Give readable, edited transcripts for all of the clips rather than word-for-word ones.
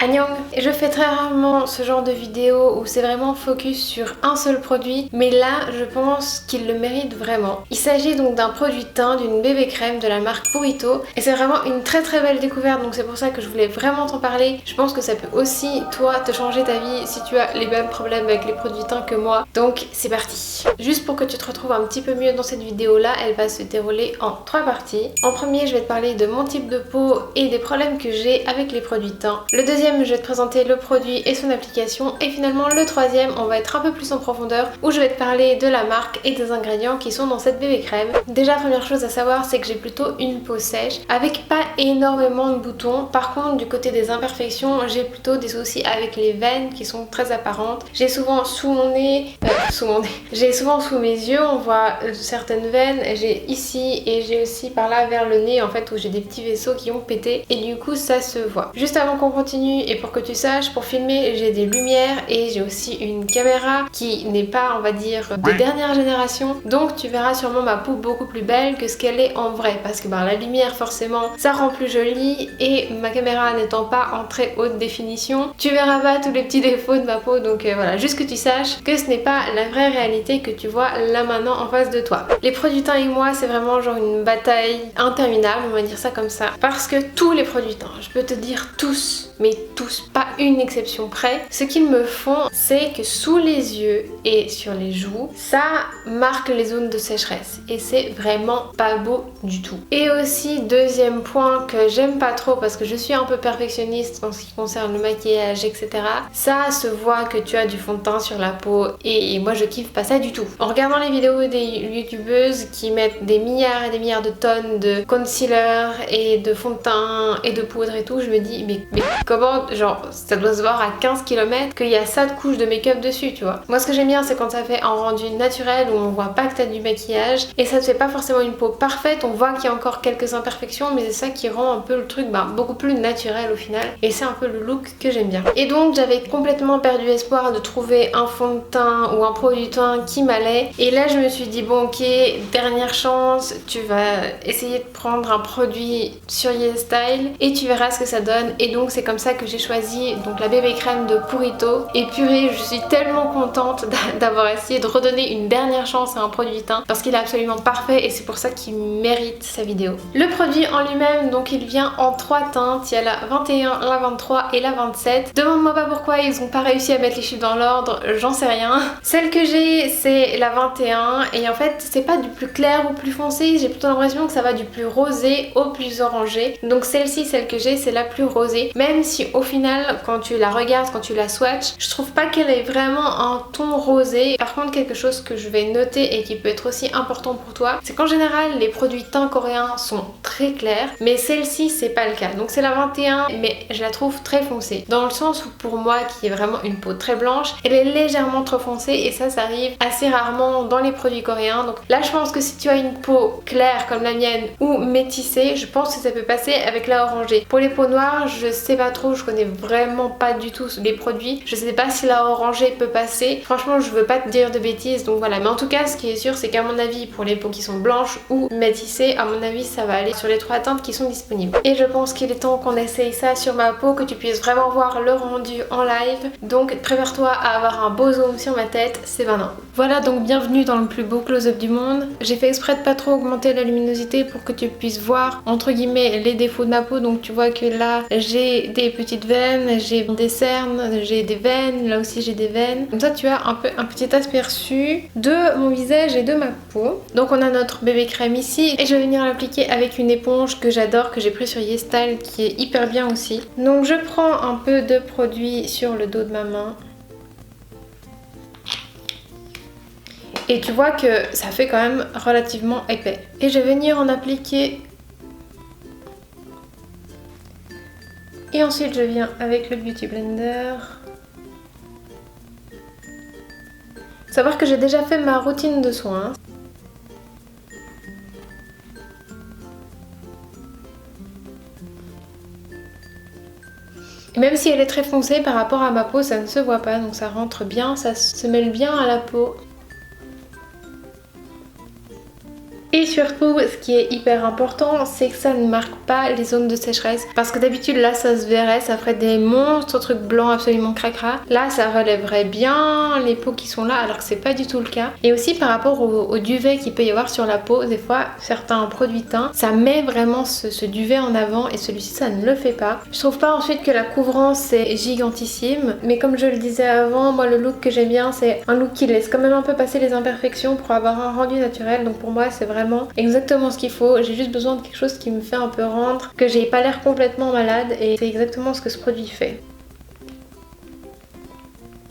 Annyeong! Je fais très rarement ce genre de vidéo où c'est vraiment focus sur un seul produit, mais là je pense qu'il le mérite vraiment. Il s'agit donc d'un produit de teint, d'une bébé crème de la marque Purito, et c'est vraiment une très belle découverte, donc c'est pour ça que je voulais vraiment t'en parler. Je pense que ça peut aussi toi te changer ta vie si tu as les mêmes problèmes avec les produits de teint que moi, donc c'est parti! Juste pour que tu te retrouves un petit peu mieux dans cette vidéo là, elle va se dérouler en 3 parties. En premier je vais te parler de mon type de peau et des problèmes que j'ai avec les produits de teint. Le deuxième, je vais te présenter le produit et son application, et finalement le troisième on va être un peu plus en profondeur où je vais te parler de la marque et des ingrédients qui sont dans cette bébé crème. Déjà, première chose à savoir, c'est que j'ai plutôt une peau sèche avec pas énormément de boutons. Par contre, du côté des imperfections, j'ai plutôt des soucis avec les veines qui sont très apparentes. J'ai souvent sous mon nez, j'ai souvent sous mes yeux, on voit certaines veines, j'ai ici et j'ai aussi par là vers le nez en fait où j'ai des petits vaisseaux qui ont pété et du coup ça se voit. Juste avant qu'on continue et pour que tu saches, pour filmer j'ai des lumières et j'ai aussi une caméra qui n'est pas, on va dire, de dernière génération, donc tu verras sûrement ma peau beaucoup plus belle que ce qu'elle est en vrai, parce que la lumière forcément ça rend plus jolie, et ma caméra n'étant pas en très haute définition, tu verras pas tous les petits défauts de ma peau, donc voilà, juste que tu saches que ce n'est pas la vraie réalité que tu vois là maintenant en face de toi. Les produits teint et moi, c'est vraiment genre une bataille interminable, on va dire ça comme ça, parce que tous les produits teint, je peux te dire tous, mais tous, pas une exception près, ce qu'ils me font, c'est que sous les yeux et sur les joues, ça marque les zones de sécheresse et c'est vraiment pas beau du tout. Et aussi, deuxième point que j'aime pas trop parce que je suis un peu perfectionniste en ce qui concerne le maquillage, etc. Ça se voit que tu as du fond de teint sur la peau et moi je kiffe pas ça du tout. En regardant les vidéos des youtubeuses qui mettent des milliards et des milliards de tonnes de concealer et de fond de teint et de poudre et tout, je me dis mais comment, genre ça doit se voir à 15 km qu'il y a ça de couches de make-up dessus, tu vois. Moi ce que j'aime bien, c'est quand ça fait un rendu naturel où on voit pas que t'as du maquillage et ça te fait pas forcément une peau parfaite, on voit qu'il y a encore quelques imperfections, mais c'est ça qui rend un peu le truc beaucoup plus naturel au final, et c'est un peu le look que j'aime bien. Et donc j'avais complètement perdu espoir de trouver un fond de teint ou un produit de teint qui m'allait, et là je me suis dit bon ok, dernière chance, tu vas essayer de prendre un produit sur YesStyle et tu verras ce que ça donne. Et donc c'est comme ça que j'ai choisi donc la bébé crème de Purito, et purée je suis tellement contente d'avoir essayé de redonner une dernière chance à un produit de teint parce qu'il est absolument parfait et c'est pour ça qu'il mérite sa vidéo. Le produit en lui-même, donc il vient en 3 teintes, il y a la 21, la 23 et la 27. Demande-moi pas pourquoi ils ont pas réussi à mettre les chiffres dans l'ordre, j'en sais rien. Celle que j'ai c'est la 21 et en fait c'est pas du plus clair ou plus foncé, j'ai plutôt l'impression que ça va du plus rosé au plus orangé. Donc celle-ci, celle que j'ai, c'est la plus rosée, même si au final quand tu la regardes, quand tu la swatches, je trouve pas qu'elle ait vraiment un ton rosé. Par contre, quelque chose que je vais noter et qui peut être aussi important pour toi, c'est qu'en général les produits teints coréens sont très clairs, mais celle-ci c'est pas le cas. Donc c'est la 21, mais je la trouve très foncée, dans le sens où pour moi qui est vraiment une peau très blanche, elle est légèrement trop foncée, et ça arrive assez rarement dans les produits coréens. Donc là je pense que si tu as une peau claire comme la mienne ou métissée, je pense que ça peut passer avec la orangée. Pour les peaux noires, je sais pas trop, je connais vraiment pas du tout les produits, je sais pas si la orangée peut passer, franchement je veux pas te dire de bêtises, donc voilà. Mais en tout cas ce qui est sûr, c'est qu'à mon avis pour les peaux qui sont blanches ou métissées, à mon avis ça va aller sur les 3 teintes qui sont disponibles. Et je pense qu'il est temps qu'on essaye ça sur ma peau, que tu puisses vraiment voir le rendu en live, donc prépare-toi à avoir un beau zoom sur ma tête, c'est maintenant. Voilà, donc bienvenue dans le plus beau close-up du monde. J'ai fait exprès de pas trop augmenter la luminosité pour que tu puisses voir entre guillemets les défauts de ma peau. Donc tu vois que là j'ai des petites veines, j'ai des cernes, j'ai des veines, là aussi j'ai des veines. Comme ça tu as un petit aperçu de mon visage et de ma peau. Donc on a notre bébé crème ici et je vais venir l'appliquer avec une éponge que j'adore, que j'ai pris sur YesStyle, qui est hyper bien aussi. Donc je prends un peu de produit sur le dos de ma main. Et tu vois que ça fait quand même relativement épais. Et je vais venir en appliquer. Et ensuite je viens avec le Beauty Blender. Faut savoir que j'ai déjà fait ma routine de soins. Et même si elle est très foncée par rapport à ma peau, ça ne se voit pas, donc ça rentre bien, ça se mêle bien à la peau. Et surtout, ce qui est hyper important, c'est que ça ne marque pas les zones de sécheresse. Parce que d'habitude, là, ça se verrait, ça ferait des monstres trucs blancs absolument cracra. Là, ça relèverait bien les peaux qui sont là, alors que c'est pas du tout le cas. Et aussi par rapport au duvet qu'il peut y avoir sur la peau, des fois, certains produits teints, ça met vraiment ce duvet en avant et celui-ci, ça ne le fait pas. Je trouve pas ensuite que la couvrance est gigantissime, mais comme je le disais avant, moi, le look que j'aime bien, c'est un look qui laisse quand même un peu passer les imperfections pour avoir un rendu naturel. Donc pour moi, c'est vraiment exactement ce qu'il faut. J'ai juste besoin de quelque chose qui me fait un peu rendre, que j'ai pas l'air complètement malade, et c'est exactement ce que ce produit fait.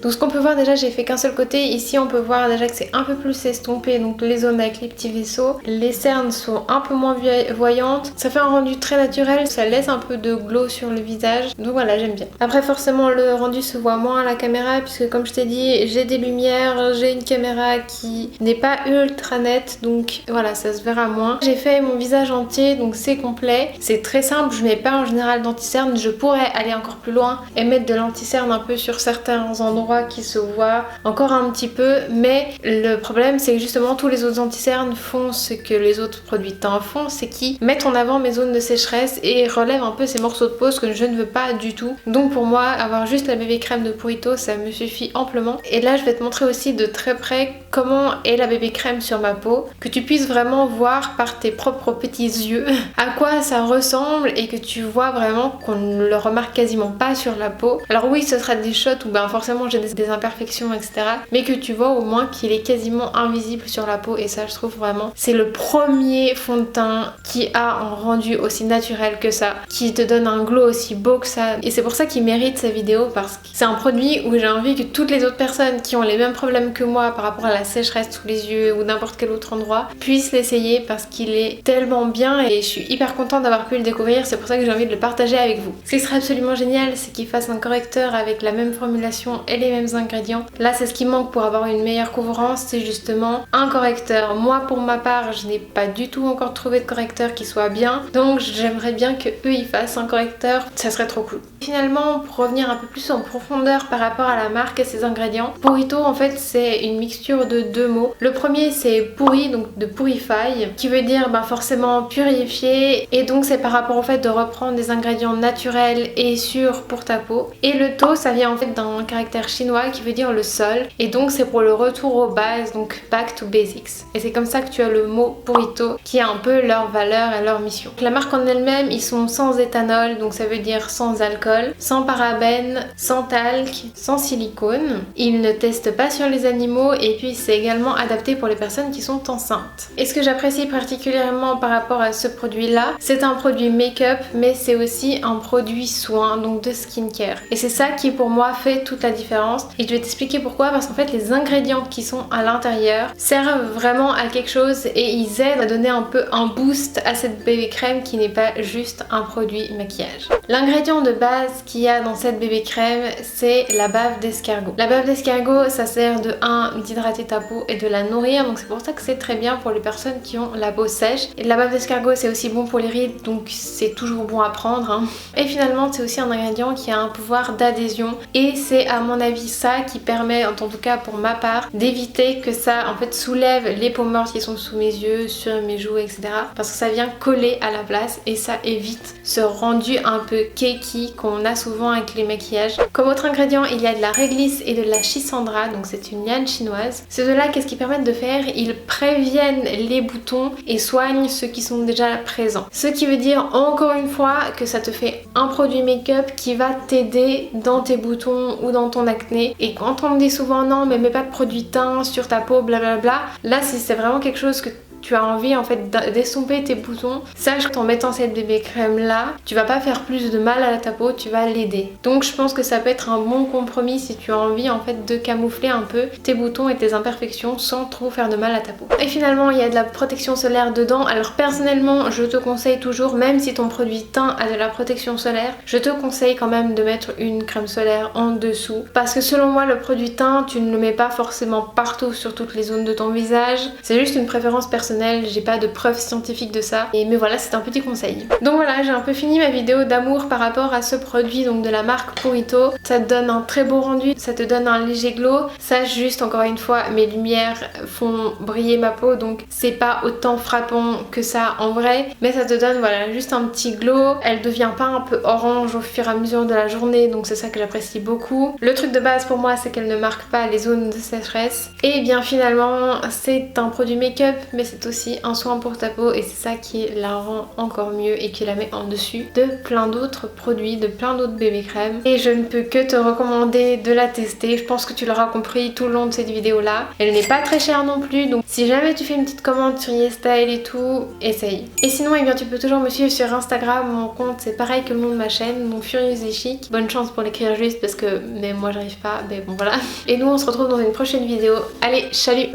Donc ce qu'on peut voir déjà, j'ai fait qu'un seul côté. Ici on peut voir déjà que c'est un peu plus estompé, donc les zones avec les petits vaisseaux. Les cernes sont un peu moins voyantes. Ça fait un rendu très naturel, ça laisse un peu de glow sur le visage. Donc voilà, j'aime bien. Après forcément le rendu se voit moins à la caméra, puisque comme je t'ai dit, j'ai des lumières, j'ai une caméra qui n'est pas ultra nette, donc voilà, ça se verra moins. J'ai fait mon visage entier, donc c'est complet. C'est très simple, je mets pas en général d'anti-cerne. Je pourrais aller encore plus loin et mettre de l'anti-cerne un peu sur certains endroits qui se voit encore un petit peu, mais le problème c'est que justement tous les autres anti-cernes font ce que les autres produits teints font, c'est qu'ils mettent en avant mes zones de sécheresse et relèvent un peu ces morceaux de peau, ce que je ne veux pas du tout. Donc pour moi, avoir juste la bébé crème de Purito, ça me suffit amplement. Et là je vais te montrer aussi de très près comment est la bébé crème sur ma peau, que tu puisses vraiment voir par tes propres petits yeux à quoi ça ressemble et que tu vois vraiment qu'on ne le remarque quasiment pas sur la peau. Alors oui, ce sera des shots où ben forcément j'ai des imperfections, etc. Mais que tu vois au moins qu'il est quasiment invisible sur la peau, et ça je trouve vraiment c'est le premier fond de teint qui a un rendu aussi naturel que ça, qui te donne un glow aussi beau que ça, et c'est pour ça qu'il mérite sa vidéo, parce que c'est un produit où j'ai envie que toutes les autres personnes qui ont les mêmes problèmes que moi par rapport à la sécheresse sous les yeux ou n'importe quel autre endroit puissent l'essayer, parce qu'il est tellement bien et je suis hyper contente d'avoir pu le découvrir. C'est pour ça que j'ai envie de le partager avec vous. Ce qui serait absolument génial, c'est qu'il fasse un correcteur avec la même formulation et les mêmes ingrédients. Là c'est ce qui manque pour avoir une meilleure couvrance, c'est justement un correcteur. Moi pour ma part je n'ai pas du tout encore trouvé de correcteur qui soit bien, donc j'aimerais bien que eux ils fassent un correcteur, ça serait trop cool. Finalement, pour revenir un peu plus en profondeur par rapport à la marque et ses ingrédients, Purito en fait c'est une mixture de deux mots. Le premier c'est puri, donc de purify, qui veut dire ben, forcément purifier, et donc c'est par rapport au fait de reprendre des ingrédients naturels et sûrs pour ta peau. Et le to, ça vient en fait d'un caractère chinois qui veut dire le sol, et donc c'est pour le retour aux bases, donc back to basics. Et c'est comme ça que tu as le mot Purito qui a un peu leur valeur et leur mission. La marque en elle-même, ils sont sans éthanol, donc ça veut dire sans alcool, sans parabènes, sans talc, sans silicone. Ils ne testent pas sur les animaux, et puis c'est également adapté pour les personnes qui sont enceintes. Et ce que j'apprécie particulièrement par rapport à ce produit-là, c'est un produit make-up, mais c'est aussi un produit soin, donc de skincare. Et c'est ça qui pour moi fait toute la différence. Et je vais t'expliquer pourquoi, parce qu'en fait les ingrédients qui sont à l'intérieur servent vraiment à quelque chose et ils aident à donner un peu un boost à cette bébé crème qui n'est pas juste un produit maquillage. L'ingrédient de base qu'il y a dans cette bébé crème, c'est la bave d'escargot. La bave d'escargot, ça sert de 1 d'hydrater ta peau et de la nourrir, donc c'est pour ça que c'est très bien pour les personnes qui ont la peau sèche. Et la bave d'escargot c'est aussi bon pour les rides, donc c'est toujours bon à prendre hein. Et finalement c'est aussi un ingrédient qui a un pouvoir d'adhésion, et c'est à mon avis ça qui permet, en tout cas pour ma part, d'éviter que ça en fait soulève les peaux mortes qui sont sous mes yeux, sur mes joues, etc. Parce que ça vient coller à la place et ça évite ce rendu un peu cakey qu'on a souvent avec les maquillages. Comme autre ingrédient, il y a de la réglisse et de la Schisandra, donc c'est une liane chinoise. Ces deux-là, qu'est-ce qu'ils permettent de faire? Ils préviennent les boutons et soignent ceux qui sont déjà présents. Ce qui veut dire encore une fois que ça te fait un produit make-up qui va t'aider dans tes boutons ou dans ton acné. Et quand on me dit souvent non mais mets pas de produit teint sur ta peau, blablabla, là si c'est vraiment quelque chose que tu as envie en fait d'estomper tes boutons, sache qu'en mettant cette bébé crème là, tu vas pas faire plus de mal à ta peau, tu vas l'aider. Donc je pense que ça peut être un bon compromis si tu as envie en fait de camoufler un peu tes boutons et tes imperfections sans trop faire de mal à ta peau. Et finalement il y a de la protection solaire dedans. Alors personnellement je te conseille toujours, même si ton produit teint a de la protection solaire, je te conseille quand même de mettre une crème solaire en dessous, parce que selon moi le produit teint tu ne le mets pas forcément partout sur toutes les zones de ton visage, c'est juste une préférence personnelle. personnel, j'ai pas de preuves scientifiques de ça. Mais voilà, c'est un petit conseil. Donc voilà, j'ai un peu fini ma vidéo d'amour par rapport à ce produit donc de la marque Purito. Ça te donne un très beau rendu, ça te donne un léger glow. Ça juste encore une fois, mes lumières font briller ma peau, donc c'est pas autant frappant que ça en vrai, mais ça te donne voilà juste un petit glow. Elle devient pas un peu orange au fur et à mesure de la journée, donc c'est ça que j'apprécie beaucoup. Le truc de base pour moi, c'est qu'elle ne marque pas les zones de sécheresse. Et bien finalement, c'est un produit make-up, mais c'est aussi un soin pour ta peau, et c'est ça qui la rend encore mieux et qui la met en dessus de plein d'autres produits, de plein d'autres bébé crèmes. Et je ne peux que te recommander de la tester. Je pense que tu l'auras compris tout le long de cette vidéo là. Elle n'est pas très chère non plus, donc si jamais tu fais une petite commande sur YesStyle et tout, essaye. Et sinon, eh bien, tu peux toujours me suivre sur Instagram. Mon compte c'est pareil que le nom de ma chaîne, donc Furieuse et Chic. Bonne chance pour l'écrire juste parce que même moi j'arrive pas, mais bon voilà. Et nous on se retrouve dans une prochaine vidéo. Allez, salut!